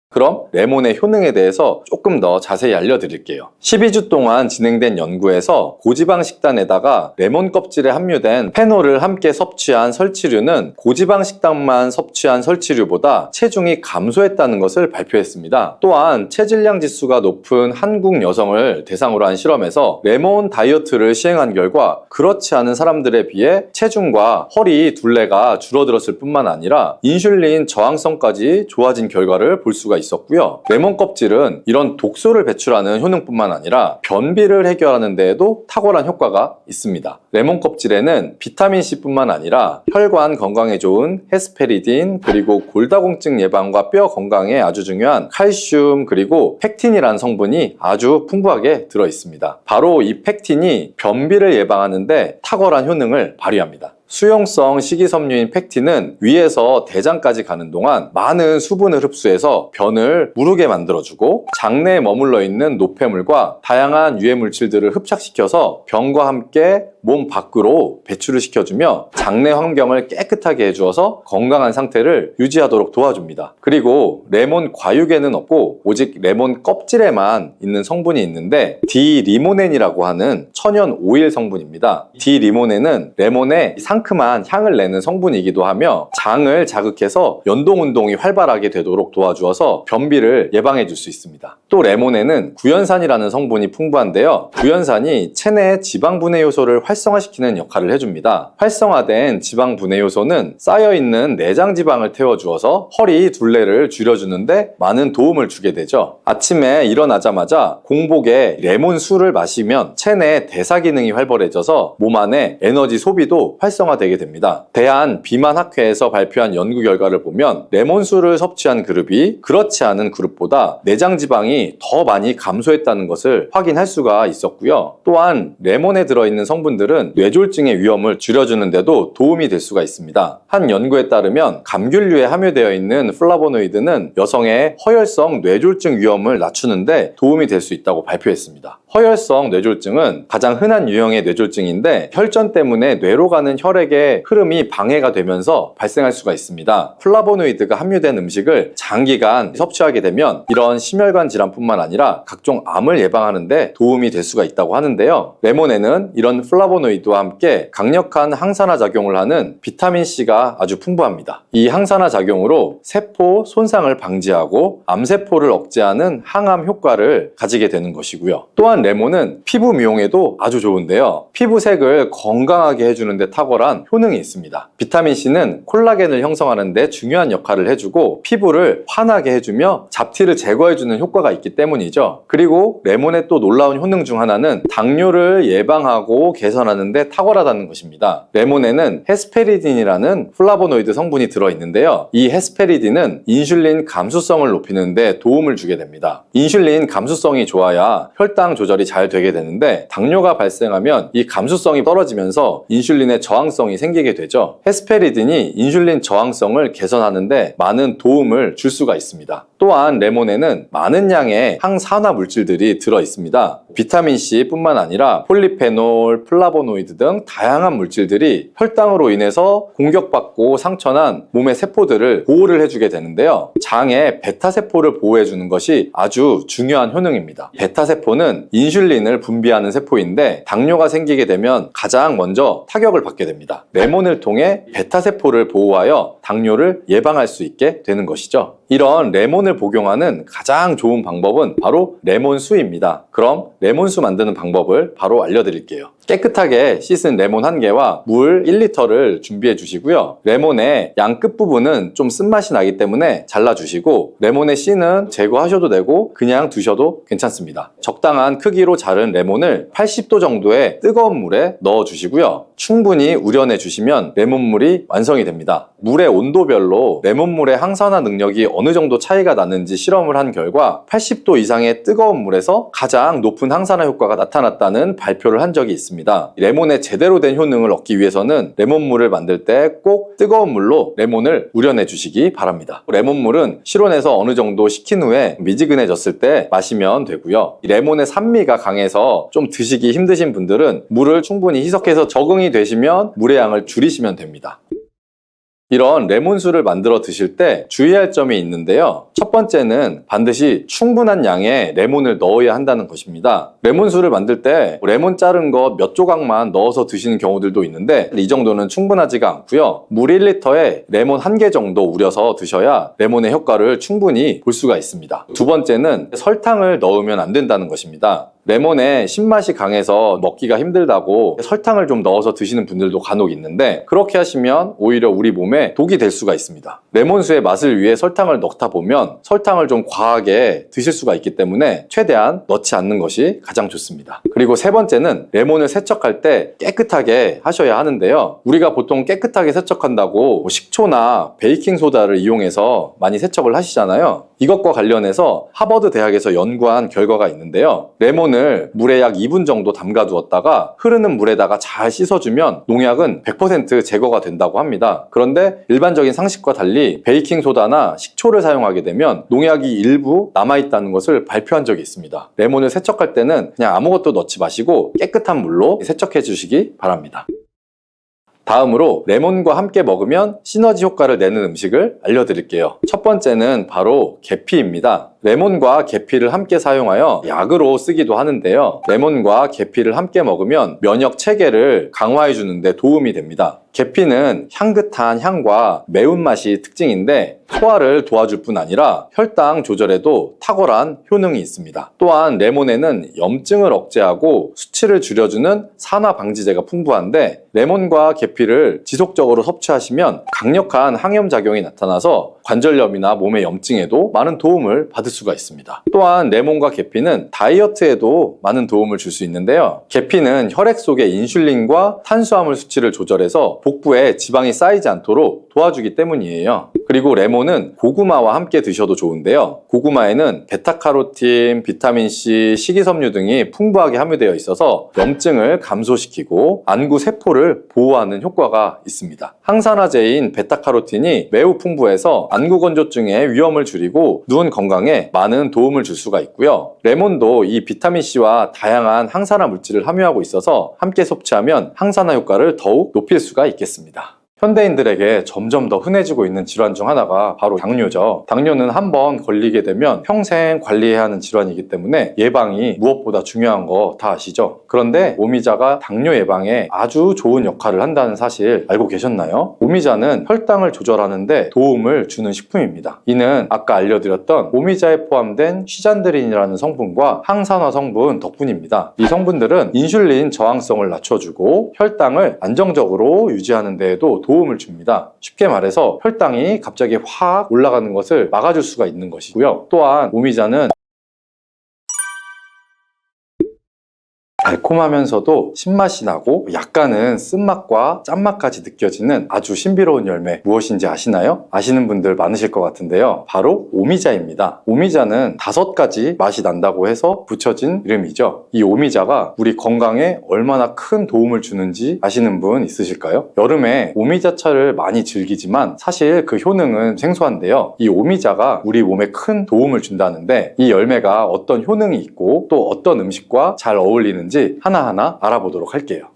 그럼 레몬의 효능에 대해서 조금 더 자세히 알려드릴게요. 12주 동안 진행된 연구에서 고지방 식단에다가 레몬 껍질에 함유된 페놀을 함께 섭취한 설치류는 고지방 식단만 섭취한 설치류보다 체중이 감소했다는 것을 발표했습니다. 또한 체질량 지수가 높은 한국 여성을 대상으로 한 실험에서 레몬 다이어트를 시행한 결과 그렇지 않은 사람들에 비해 체중과 허리 둘레가 줄어들었을 뿐만 아니라 인슐린 저항성까지 좋아진 결과를 볼 수가 있었고요. 레몬 껍질은 이런 독소를 배출하는 효능뿐만 아니라 변비를 해결하는 데에도 탁월한 효과가 있습니다. 레몬 껍질에는 비타민C뿐만 아니라 혈관 건강에 좋은 헤스페리딘, 그리고 골다공증 예방과 뼈 건강에 아주 중요한 칼슘, 그리고 팩틴이라는 성분이 아주 풍부하게 들어 있습니다. 바로 이 팩틴이 변비를 예방하는데 탁월한 효능을 발휘합니다. 수용성 식이섬유인 팩틴은 위에서 대장까지 가는 동안 많은 수분을 흡수해서 변을 무르게 만들어주고 장내에 머물러 있는 노폐물과 다양한 유해 물질들을 흡착시켜서 변과 함께 몸 밖으로 배출을 시켜주며 장내 환경을 깨끗하게 해주어서 건강한 상태를 유지하도록 도와줍니다. 그리고 레몬 과육에는 없고 오직 레몬 껍질에만 있는 성분이 있는데 디리모넨이라고 하는 천연 오일 성분입니다. 디리모넨은 레몬의 상큼 상큼한 향을 내는 성분이기도 하며 장을 자극해서 연동운동이 활발하게 되도록 도와주어서 변비를 예방해 줄 수 있습니다. 또 레몬에는 구연산이라는 성분이 풍부한데요. 구연산이 체내의 지방 분해 요소를 활성화시키는 역할을 해줍니다. 활성화된 지방 분해 요소는 쌓여있는 내장 지방을 태워주어서 허리 둘레를 줄여주는데 많은 도움을 주게 되죠. 아침에 일어나자마자 공복에 레몬 술을 마시면 체내 대사 기능이 활발해져서 몸 안에 에너지 소비도 활성화되게 됩니다. 대한비만학회에서 발표한 연구 결과를 보면 레몬술을 섭취한 그룹이 그렇지 않은 그룹보다 내장 지방이 더 많이 감소했다는 것을 확인할 수가 있었고요. 또한 레몬에 들어있는 성분들은 뇌졸중의 위험을 줄여주는 데도 도움이 될 수가 있습니다. 한 연구에 따르면 감귤류에 함유되어 있는 플라보노이드는 여성의 허혈성 뇌졸중 위험을 낮추는데 도움이 될 수 있다고 발표했습니다. 허혈성 뇌졸중은 가장 흔한 유형의 뇌졸중인데 혈전 때문에 뇌로 가는 혈액의 흐름이 방해가 되면서 발생할 수가 있습니다. 플라보노이드가 함유된 음식을 장기간 섭취하게 되면 이런 심혈관 질환뿐만 아니라 각종 암을 예방하는 데 도움이 될 수가 있다고 하는데요. 레몬에는 이런 플라보노이드와 함께 강력한 항산화 작용을 하는 비타민C가 아주 풍부합니다. 이 항산화 작용으로 세포 손상을 방지하고 암세포를 억제하는 항암 효과를 가지게 되는 것이고요. 또한 레몬은 피부 미용에도 아주 좋은데요. 피부색을 건강하게 해주는 데 탁월한 효능이 있습니다. 비타민C는 콜라겐을 형성하는 데 중요한 역할을 해주고 피부를 환하게 해주며 잡티를 제거해주는 효과가 있기 때문이죠. 그리고 레몬의 또 놀라운 효능 중 하나는 당뇨를 예방하고 개선하는 데 탁월하다는 것입니다. 레몬에는 헤스페리딘이라는 플라보노이드 성분이 들어있는데요. 이 헤스페리딘은 인슐린 감수성을 높이는 데 도움을 주게 됩니다. 인슐린 감수성이 좋아야 혈당 조절이 잘 되게 되는데 당뇨가 발생하면 이 감수성이 떨어지면서 인슐린의 저항성이 생기게 되죠. 헤스페리딘이 인슐린 저항성을 개선하는데 많은 도움을 줄 수가 있습니다. 또한 레몬에는 많은 양의 항산화 물질들이 들어 있습니다. 비타민C 뿐만 아니라 폴리페놀, 플라보노이드 등 다양한 물질들이 혈당으로 인해서 공격받고 상처난 몸의 세포들을 보호를 해주게 되는데요. 장의 베타세포를 보호해주는 것이 아주 중요한 효능입니다. 베타세포는 인슐린을 분비하는 세포인데 당뇨가 생기게 되면 가장 먼저 타격을 받게 됩니다. 레몬을 통해 베타세포를 보호하여 당뇨를 예방할 수 있게 되는 것이죠. 이런 레몬을 복용하는 가장 좋은 방법은 바로 레몬수입니다. 그럼 레몬수 만드는 방법을 바로 알려드릴게요. 깨끗하게 씻은 레몬 1개와 물 1리터를 준비해 주시고요. 레몬의 양 끝부분은 좀 쓴맛이 나기 때문에 잘라주시고 레몬의 씨는 제거하셔도 되고 그냥 두셔도 괜찮습니다. 적당한 크기로 자른 레몬을 80도 정도의 뜨거운 물에 넣어 주시고요. 충분히 우려내 주시면 레몬물이 완성이 됩니다. 물의 온도별로 레몬물의 항산화 능력이 어느 정도 차이가 나는지 실험을 한 결과 80도 이상의 뜨거운 물에서 가장 높은 항산화 효과가 나타났다는 발표를 한 적이 있습니다. 레몬의 제대로 된 효능을 얻기 위해서는 레몬물을 만들 때 꼭 뜨거운 물로 레몬을 우려내 주시기 바랍니다. 레몬물은 실온에서 어느 정도 식힌 후에 미지근해졌을 때 마시면 되고요. 레몬의 산미가 강해서 좀 드시기 힘드신 분들은 물을 충분히 희석해서 적응이 되시면 물의 양을 줄이시면 됩니다. 이런 레몬수를 만들어 드실 때 주의할 점이 있는데요. 첫 번째는 반드시 충분한 양의 레몬을 넣어야 한다는 것입니다. 레몬수를 만들 때 레몬 자른 거 몇 조각만 넣어서 드시는 경우들도 있는데 이 정도는 충분하지가 않고요. 물 1리터에 레몬 1개 정도 우려서 드셔야 레몬의 효과를 충분히 볼 수가 있습니다. 두 번째는 설탕을 넣으면 안 된다는 것입니다. 레몬의 신맛이 강해서 먹기가 힘들다고 설탕을 좀 넣어서 드시는 분들도 간혹 있는데 그렇게 하시면 오히려 우리 몸에 독이 될 수가 있습니다. 레몬수의 맛을 위해 설탕을 넣다 보면 설탕을 좀 과하게 드실 수가 있기 때문에 최대한 넣지 않는 것이 가장 좋습니다. 그리고 세 번째는 레몬을 세척할 때 깨끗하게 하셔야 하는데요. 우리가 보통 깨끗하게 세척한다고 식초나 베이킹소다를 이용해서 많이 세척을 하시잖아요. 이것과 관련해서 하버드 대학에서 연구한 결과가 있는데요. 레몬을 물에 약 2분 정도 담가 두었다가 흐르는 물에다가 잘 씻어주면 농약은 100% 제거가 된다고 합니다. 그런데 일반적인 상식과 달리 베이킹소다나 식초를 사용하게 되면 농약이 일부 남아있다는 것을 발표한 적이 있습니다. 레몬을 세척할 때는 그냥 아무것도 넣지 마시고 깨끗한 물로 세척해 주시기 바랍니다. 다음으로 레몬과 함께 먹으면 시너지 효과를 내는 음식을 알려드릴게요. 첫 번째는 바로 계피입니다. 레몬과 계피를 함께 사용하여 약으로 쓰기도 하는데요. 레몬과 계피를 함께 먹으면 면역 체계를 강화해 주는데 도움이 됩니다. 계피는 향긋한 향과 매운맛이 특징인데 소화를 도와줄 뿐 아니라 혈당 조절에도 탁월한 효능이 있습니다. 또한 레몬에는 염증을 억제하고 수치를 줄여주는 산화 방지제가 풍부한데 레몬과 계피를 지속적으로 섭취하시면 강력한 항염작용이 나타나서 관절염이나 몸의 염증에도 많은 도움을 받을 수가 있습니다. 또한 레몬과 계피는 다이어트에도 많은 도움을 줄 수 있는데요. 계피는 혈액 속의 인슐린과 탄수화물 수치를 조절해서 복부에 지방이 쌓이지 않도록 도와주기 때문이에요. 그리고 레몬은 고구마와 함께 드셔도 좋은데요. 고구마에는 베타카로틴, 비타민C, 식이섬유 등이 풍부하게 함유되어 있어서 염증을 감소시키고 안구 세포를 보호하는 효과가 있습니다. 항산화제인 베타카로틴이 매우 풍부해서 안구 건조증의 위험을 줄이고 눈 건강에 많은 도움을 줄 수가 있고요. 레몬도 이 비타민C와 다양한 항산화 물질을 함유하고 있어서 함께 섭취하면 항산화 효과를 더욱 높일 수가 있겠습니다. 현대인들에게 점점 더 흔해지고 있는 질환 중 하나가 바로 당뇨죠. 당뇨는 한번 걸리게 되면 평생 관리해야 하는 질환이기 때문에 예방이 무엇보다 중요한 거 다 아시죠? 그런데 오미자가 당뇨 예방에 아주 좋은 역할을 한다는 사실 알고 계셨나요? 오미자는 혈당을 조절하는 데 도움을 주는 식품입니다. 이는 아까 알려드렸던 오미자에 포함된 시잔드린이라는 성분과 항산화 성분 덕분입니다. 이 성분들은 인슐린 저항성을 낮춰주고 혈당을 안정적으로 유지하는 데에도 도움을 줍니다. 쉽게 말해서 혈당이 갑자기 확 올라가는 것을 막아줄 수가 있는 것이고요. 또한 오미자는 달콤하면서도 신맛이 나고 약간은 쓴맛과 짠맛까지 느껴지는 아주 신비로운 열매 무엇인지 아시나요? 아시는 분들 많으실 것 같은데요. 바로 오미자입니다. 오미자는 5가지 맛이 난다고 해서 붙여진 이름이죠. 이 오미자가 우리 건강에 얼마나 큰 도움을 주는지 아시는 분 있으실까요? 여름에 오미자차를 많이 즐기지만 사실 그 효능은 생소한데요. 이 오미자가 우리 몸에 큰 도움을 준다는데 이 열매가 어떤 효능이 있고 또 어떤 음식과 잘 어울리는지 하나하나 알아보도록 할게요.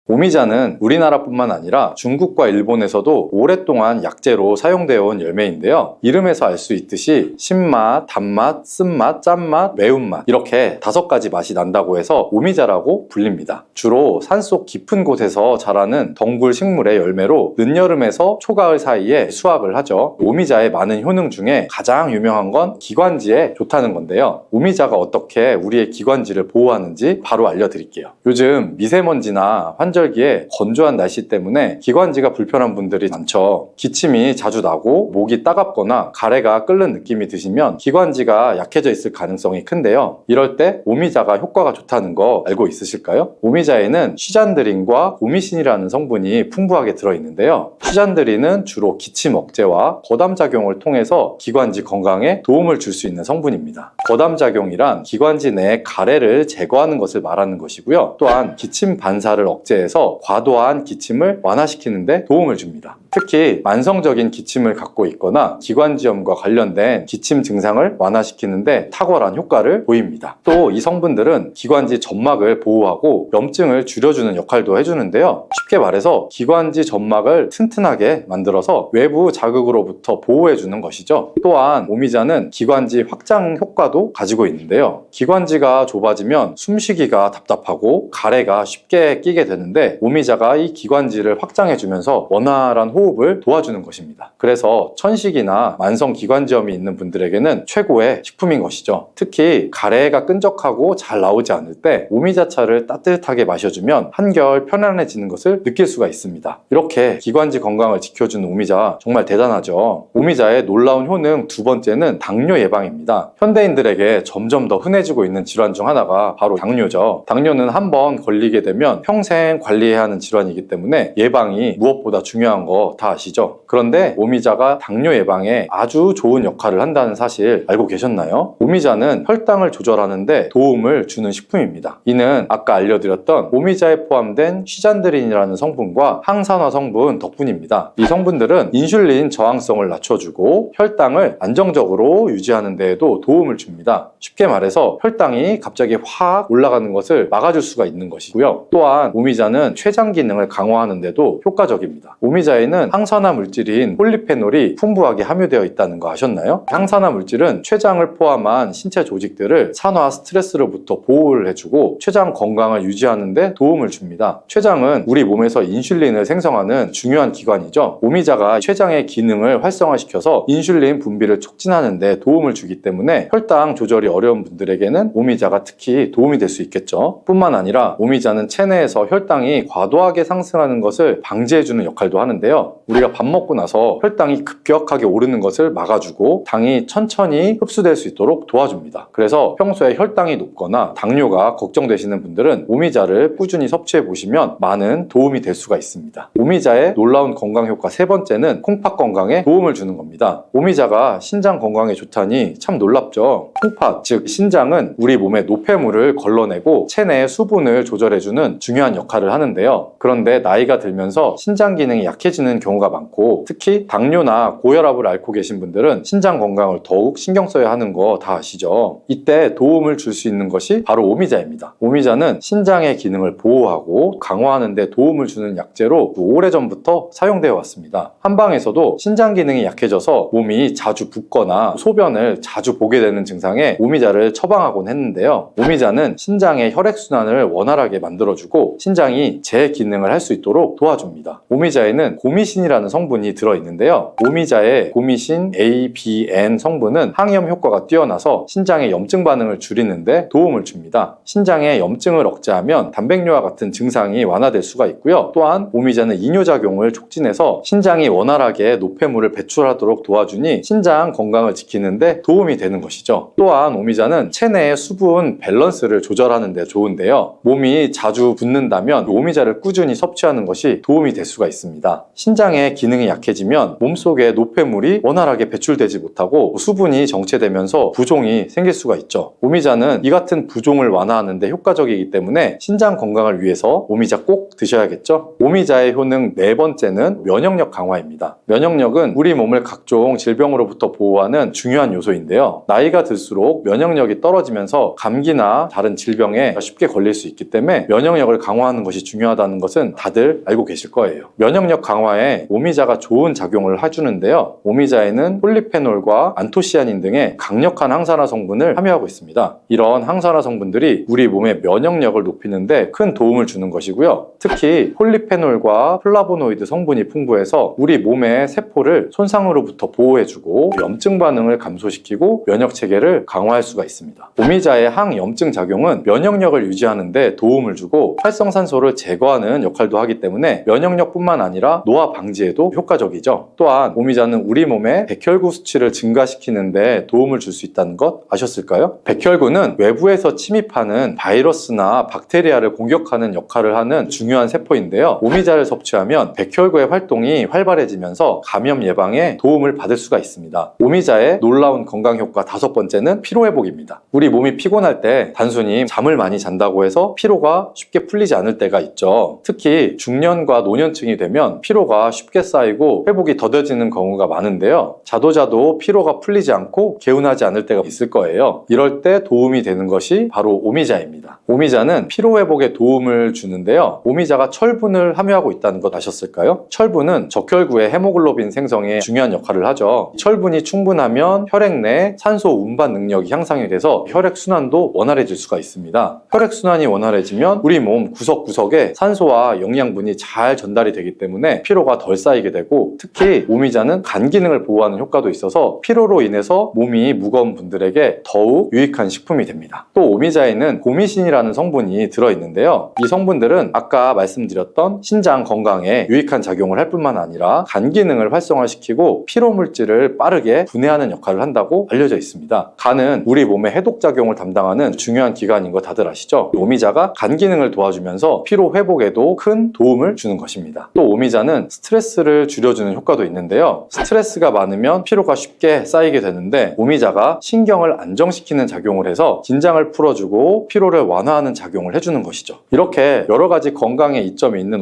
오미자는 우리나라뿐만 아니라 중국과 일본에서도 오랫동안 약재로 사용되어 온 열매인데요. 이름에서 알 수 있듯이 신맛, 단맛, 쓴맛, 짠맛, 매운맛 이렇게 5가지 맛이 난다고 해서 오미자라고 불립니다. 주로 산속 깊은 곳에서 자라는 덩굴 식물의 열매로 늦여름에서 초가을 사이에 수확을 하죠. 오미자의 많은 효능 중에 가장 유명한 건 기관지에 좋다는 건데요. 오미자가 어떻게 우리의 기관지를 보호하는지 바로 알려드릴게요. 요즘 미세먼지나 환절기에 건조한 날씨 때문에 기관지가 불편한 분들이 많죠. 기침이 자주 나고 목이 따갑거나 가래가 끓는 느낌이 드시면 기관지가 약해져 있을 가능성이 큰데요. 이럴 때 오미자가 효과가 좋다는 거 알고 있으실까요? 오미자에는 시잔드린과 오미신이라는 성분이 풍부하게 들어있는데요. 시잔드린은 주로 기침 억제와 거담작용을 통해서 기관지 건강에 도움을 줄 수 있는 성분입니다. 거담작용이란 기관지 내의 가래를 제거하는 것을 말하는 것이고요. 또한 기침 반사를 억제해서 과도한 기침을 완화시키는 데 도움을 줍니다. 특히 만성적인 기침을 갖고 있거나 기관지염과 관련된 기침 증상을 완화시키는 데 탁월한 효과를 보입니다. 또 이 성분들은 기관지 점막을 보호하고 염증을 줄여주는 역할도 해주는데요. 쉽게 말해서 기관지 점막을 튼튼하게 만들어서 외부 자극으로부터 보호해주는 것이죠. 또한 오미자는 기관지 확장 효과도 가지고 있는데요. 기관지가 좁아지면 숨쉬기가 답답하고 가래가 쉽게 끼게 되는데 오미자가 이 기관지를 확장해주면서 원활한 호흡을 도와주는 것입니다. 그래서 천식이나 만성 기관지염이 있는 분들에게는 최고의 식품인 것이죠. 특히 가래가 끈적하고 잘 나오지 않을 때 오미자차를 따뜻하게 마셔주면 한결 편안해지는 것을 느낄 수가 있습니다. 이렇게 기관지 건강을 지켜주는 오미자 정말 대단하죠. 오미자의 놀라운 효능 2번째는 당뇨 예방입니다. 현대인들에게 점점 더 흔해지고 있는 질환 중 하나가 바로 당뇨죠. 당뇨는 한번 걸리게 되면 평생 관리해야 하는 질환이기 때문에 예방이 무엇보다 중요한 거 다 아시죠? 그런데 오미자가 당뇨 예방에 아주 좋은 역할을 한다는 사실 알고 계셨나요? 오미자는 혈당을 조절하는 데 도움을 주는 식품입니다. 이는 아까 알려드렸던 오미자에 포함된 시잔드린이라는 성분과 항산화 성분 덕분입니다. 이 성분들은 인슐린 저항성을 낮춰주고 혈당을 안정적으로 유지하는 데에도 도움을 줍니다. 쉽게 말해서 혈당이 갑자기 확 올라가는 것을 막아줄 수가 있는 것이고요. 또한 오미자는 췌장 기능을 강화하는 데도 효과적입니다. 오미자에는 오미자는 항산화 물질인 폴리페놀이 풍부하게 함유되어 있다는 거 아셨나요? 항산화 물질은 췌장을 포함한 신체 조직들을 산화 스트레스로부터 보호를 해주고 췌장 건강을 유지하는 데 도움을 줍니다. 췌장은 우리 몸에서 인슐린을 생성하는 중요한 기관이죠. 오미자가 췌장의 기능을 활성화시켜서 인슐린 분비를 촉진하는 데 도움을 주기 때문에 혈당 조절이 어려운 분들에게는 오미자가 특히 도움이 될 수 있겠죠. 뿐만 아니라 오미자는 체내에서 혈당이 과도하게 상승하는 것을 방지해주는 역할도 하는데요. 우리가 밥 먹고 나서 혈당이 급격하게 오르는 것을 막아주고 당이 천천히 흡수될 수 있도록 도와줍니다. 그래서 평소에 혈당이 높거나 당뇨가 걱정되시는 분들은 오미자를 꾸준히 섭취해 보시면 많은 도움이 될 수가 있습니다. 오미자의 놀라운 건강 효과 세 번째는 콩팥 건강에 도움을 주는 겁니다. 오미자가 신장 건강에 좋다니 참 놀랍죠. 콩팥, 즉 신장은 우리 몸의 노폐물을 걸러내고 체내의 수분을 조절해주는 중요한 역할을 하는데요. 그런데 나이가 들면서 신장 기능이 약해지는 경우가 많고 특히 당뇨나 고혈압을 앓고 계신 분들은 신장 건강을 더욱 신경 써야 하는 거 다 아시죠? 이때 도움을 줄 수 있는 것이 바로 오미자입니다. 오미자는 신장의 기능을 보호하고 강화하는 데 도움을 주는 약재로 오래전부터 사용되어 왔습니다. 한방에서도 신장 기능이 약해져서 몸이 자주 붓거나 소변을 자주 보게 되는 증상에 오미자를 처방하곤 했는데요. 오미자는 신장의 혈액순환을 원활하게 만들어주고 신장이 제 기능을 할 수 있도록 도와줍니다. 오미자에는 고미신이라는 성분이 들어있는데요. 오미자의 고미신 ABN 성분은 항염 효과가 뛰어나서 신장의 염증 반응을 줄이는데 도움을 줍니다. 신장의 염증을 억제하면 단백뇨와 같은 증상이 완화될 수가 있고요. 또한 오미자는 이뇨작용을 촉진해서 신장이 원활하게 노폐물을 배출하도록 도와주니 신장 건강을 지키는데 도움이 되는 것이죠. 또한 오미자는 체내의 수분 밸런스를 조절하는 데 좋은데요. 몸이 자주 붓는다면 오미자를 꾸준히 섭취하는 것이 도움이 될 수가 있습니다. 신장의 기능이 약해지면 몸속에 노폐물이 원활하게 배출되지 못하고 수분이 정체되면서 부종이 생길 수가 있죠. 오미자는 이 같은 부종을 완화하는 데 효과적이기 때문에 신장 건강을 위해서 오미자 꼭 드셔야겠죠. 오미자의 효능 네 번째는 면역력 강화입니다. 면역력은 우리 몸을 각종 질병으로부터 보호하는 중요한 요소인데요. 나이가 들수록 면역력이 떨어지면서 감기나 다른 질병에 쉽게 걸릴 수 있기 때문에 면역력을 강화하는 것이 중요하다는 것은 다들 알고 계실 거예요. 면역력 강화에 오미자가 좋은 작용을 해주는데요. 오미자에는 폴리페놀과 안토시아닌 등의 강력한 항산화 성분을 함유하고 있습니다. 이런 항산화 성분들이 우리 몸의 면역력을 높이는 데 큰 도움을 주는 것이고요. 특히 폴리페놀과 플라보노이드 성분이 풍부해서 우리 몸의 세포를 손상으로부터 보호해주고 염증 반응을 감소시키고 면역 체계를 강화할 수가 있습니다. 오미자의 항염증 작용은 면역력을 유지하는 데 도움을 주고 활성산소를 제거하는 역할도 하기 때문에 면역력뿐만 아니라 노화 방지에도 효과적이죠. 또한 오미자는 우리 몸의 백혈구 수치를 증가시키는 데 도움을 줄 수 있다는 것 아셨을까요? 백혈구는 외부에서 침입하는 바이러스나 박테리아를 공격하는 역할을 하는 중요한 세포인데요. 오미자를 섭취하면 백혈구의 활동이 활발해지면서 감염 예방에 도움을 받을 수가 있습니다. 오미자의 놀라운 건강 효과 다섯 번째는 피로회복입니다. 우리 몸이 피곤할 때 단순히 잠을 많이 잔다고 해서 피로가 쉽게 풀리지 않을 때가 있죠. 특히 중년과 노년층이 되면 피로가 쉽게 쌓이고 회복이 더뎌지는 경우가 많은데요. 자도 피로가 풀리지 않고 개운하지 않을 때가 있을 거예요. 이럴 때 도움이 되는 것이 바로 오미자입니다. 오미자는 피로회복에 도움을 주는데요. 오미자가 철분을 함유하고 있다는 것 아셨을까요? 철분은 적혈구의 헤모글로빈 생성에 중요한 역할을 하죠. 철분이 충분하면 혈액 내 산소 운반 능력이 향상이 돼서 혈액순환도 원활해질 수가 있습니다. 혈액순환이 원활해지면 우리 몸 구석구석에 산소와 영양분이 잘 전달이 되기 때문에 피로가 덜 쌓이게 되고 특히 오미자는 간 기능을 보호하는 효과도 있어서 피로로 인해서 몸이 무거운 분들에게 더욱 유익한 식품이 됩니다. 또 오미자에는 고미신이라는 성분이 들어있는데요. 이 성분들은 아까 말씀드렸던 신장 건강에 유익한 작용을 할 뿐만 아니라 간 기능을 활성화시키고 피로 물질을 빠르게 분해하는 역할을 한다고 알려져 있습니다. 간은 우리 몸의 해독작용을 담당하는 중요한 기관인 거 다들 아시죠? 오미자가 간 기능을 도와주면서 피로 회복에도 큰 도움을 주는 것입니다. 또 오미자는 스트레스를 줄여주는 효과도 있는데요. 스트레스가 많으면 피로가 쉽게 쌓이게 되는데 오미자가 신경을 안정시키는 작용을 해서 긴장을 풀어주고 피로를 완화하는 작용을 해주는 것이죠. 이렇게 여러 가지 건강에 이점이 있는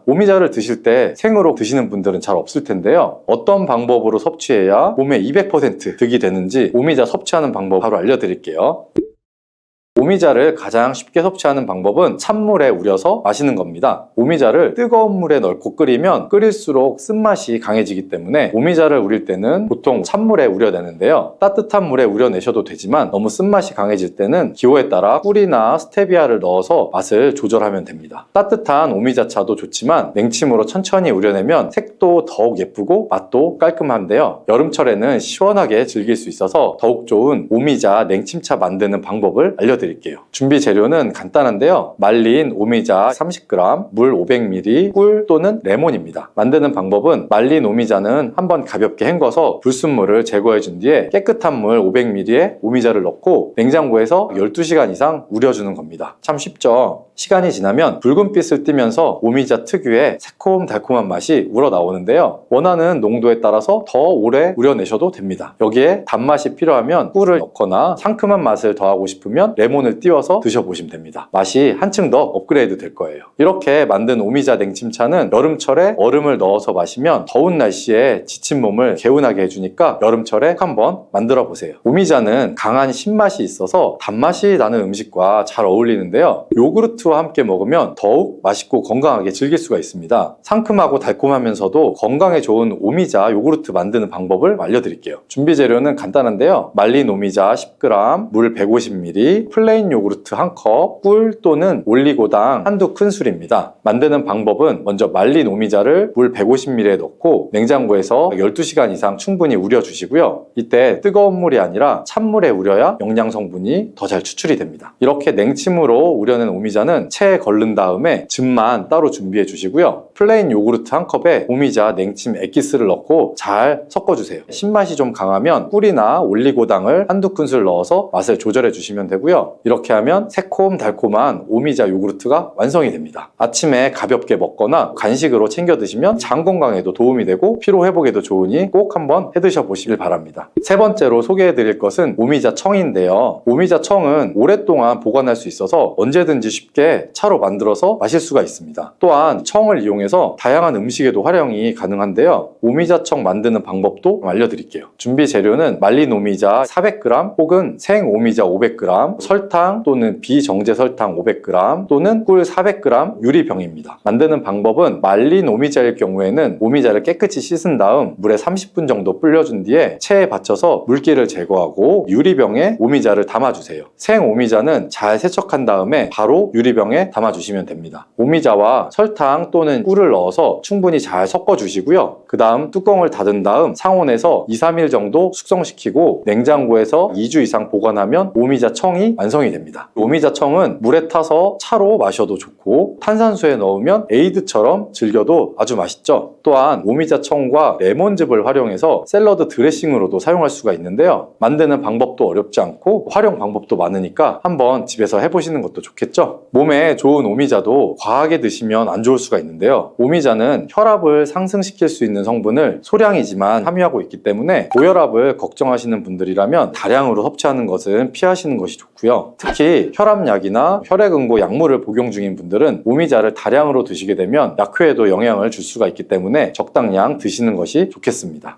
오미자를 드실 때 생으로 드시는 분들은 잘 없을 텐데요. 어떤 방법으로 섭취해야 몸에 200% 득이 되는지 오미자 섭취하는 방법 바로 알려드릴게요. 오미자를 가장 쉽게 섭취하는 방법은 찬물에 우려서 마시는 겁니다. 오미자를 뜨거운 물에 넣고 끓이면 끓일수록 쓴맛이 강해지기 때문에 오미자를 우릴 때는 보통 찬물에 우려내는데요. 따뜻한 물에 우려내셔도 되지만 너무 쓴맛이 강해질 때는 기호에 따라 꿀이나 스테비아를 넣어서 맛을 조절하면 됩니다. 따뜻한 오미자차도 좋지만 냉침으로 천천히 우려내면 색도 더욱 예쁘고 맛도 깔끔한데요. 여름철에는 시원하게 즐길 수 있어서 더욱 좋은 오미자 냉침차 만드는 방법을 알려드릴게요. 준비 재료는 간단한데요. 말린 오미자 30g, 물 500ml, 꿀 또는 레몬입니다. 만드는 방법은 말린 오미자는 한번 가볍게 헹궈서 불순물을 제거해 준 뒤에 깨끗한 물 500ml에 오미자를 넣고 냉장고에서 12시간 이상 우려주는 겁니다. 참 쉽죠? 시간이 지나면 붉은빛을 띠면서 오미자 특유의 새콤달콤한 맛이 우러나오는데요. 원하는 농도에 따라서 더 오래 우려내셔도 됩니다. 여기에 단맛이 필요하면 꿀을 넣거나 상큼한 맛을 더하고 싶으면 레몬을 띄워서 드셔보시면 됩니다. 맛이 한층 더 업그레이드 될 거예요. 이렇게 만든 오미자 냉침차는 여름철에 얼음을 넣어서 마시면 더운 날씨에 지친 몸을 개운하게 해주니까 여름철에 한번 만들어 보세요. 오미자는 강한 신맛이 있어서 단맛이 나는 음식과 잘 어울리는데요. 요구르트와 함께 먹으면 더욱 맛있고 건강하게 즐길 수가 있습니다. 상큼하고 달콤하면서도 건강에 좋은 오미자 요구르트 만드는 방법을 알려드릴게요. 준비 재료는 간단한데요. 말린 오미자 10g, 물 150ml, 플레인 요구르트 1컵, 꿀 또는 올리고당 한두 큰술입니다. 만드는 방법은 먼저 말린 오미자를 물 150ml에 넣고 냉장고에서 12시간 이상 충분히 우려주시고요. 이때 뜨거운 물이 아니라 찬물에 우려야 영양 성분이 더 잘 추출이 됩니다. 이렇게 냉침으로 우려낸 오미자는 체에 걸른 다음에 즙만 따로 준비해 주시고요. 플레인 요구르트 1컵에 오미자 냉침 액기스를 넣고 잘 섞어주세요. 신맛이 좀 강하면 꿀이나 올리고당을 한두 큰술 넣어서 맛을 조절해 주시면 되고요. 이렇게 하면 새콤달콤한 오미자 요구르트가 완성이 됩니다. 아침에 가볍게 먹거나 간식으로 챙겨 드시면 장 건강에도 도움이 되고 피로 회복에도 좋으니 꼭 한번 해 드셔 보시길 바랍니다. 세 번째로 소개해 드릴 것은 오미자 청인데요. 오미자 청은 오랫동안 보관할 수 있어서 언제든지 쉽게 차로 만들어서 마실 수가 있습니다. 또한 청을 이용해서 다양한 음식에도 활용이 가능한데요. 오미자청 만드는 방법도 알려드릴게요. 준비 재료는 말린 오미자 400g 혹은 생 오미자 500g, 설탕 또는 비정제 설탕 500g 또는 꿀 400g 유리병입니다. 만드는 방법은 말린 오미자일 경우에는 오미자를 깨끗이 씻은 다음 물에 30분 정도 불려준 뒤에 체에 받쳐서 물기를 제거하고 유리병에 오미자를 담아주세요. 생 오미자는 잘 세척한 다음에 바로 유리병에 담아주시면 됩니다. 오미자와 설탕 또는 꿀을 넣어서 충분히 잘 섞어주시고요. 그 다음 뚜껑을 닫은 다음 상온에서 2-3일 정도 숙성시키고 냉장고에서 2주 이상 보관하면 오미자 청이 완성이 됩니다. 오미자 청은 물에 타서 차로 마셔도 좋고 탄산수에 넣으면 에이드처럼 즐겨도 아주 맛있죠. 또한 오미자 청과 레몬즙을 활용해서 샐러드 드레싱으로도 사용할 수가 있는데요. 만드는 방법도 어렵지 않고 활용 방법도 많으니까 한번 집에서 해보시는 것도 좋겠죠. 몸에 좋은 오미자도 과하게 드시면 안 좋을 수가 있는데요. 오미자는 혈압을 상승시킬 수 있는 성분을 소량이지만 함유하고 있기 때문에 고혈압을 걱정하시는 분들이라면 다량으로 섭취하는 것은 피하시는 것이 좋고요. 특히 혈압약이나 혈액응고 약물을 복용 중인 분들은 오미자를 다량으로 드시게 되면 약효에도 영향을 줄 수가 있기 때문에 적당량 드시는 것이 좋겠습니다.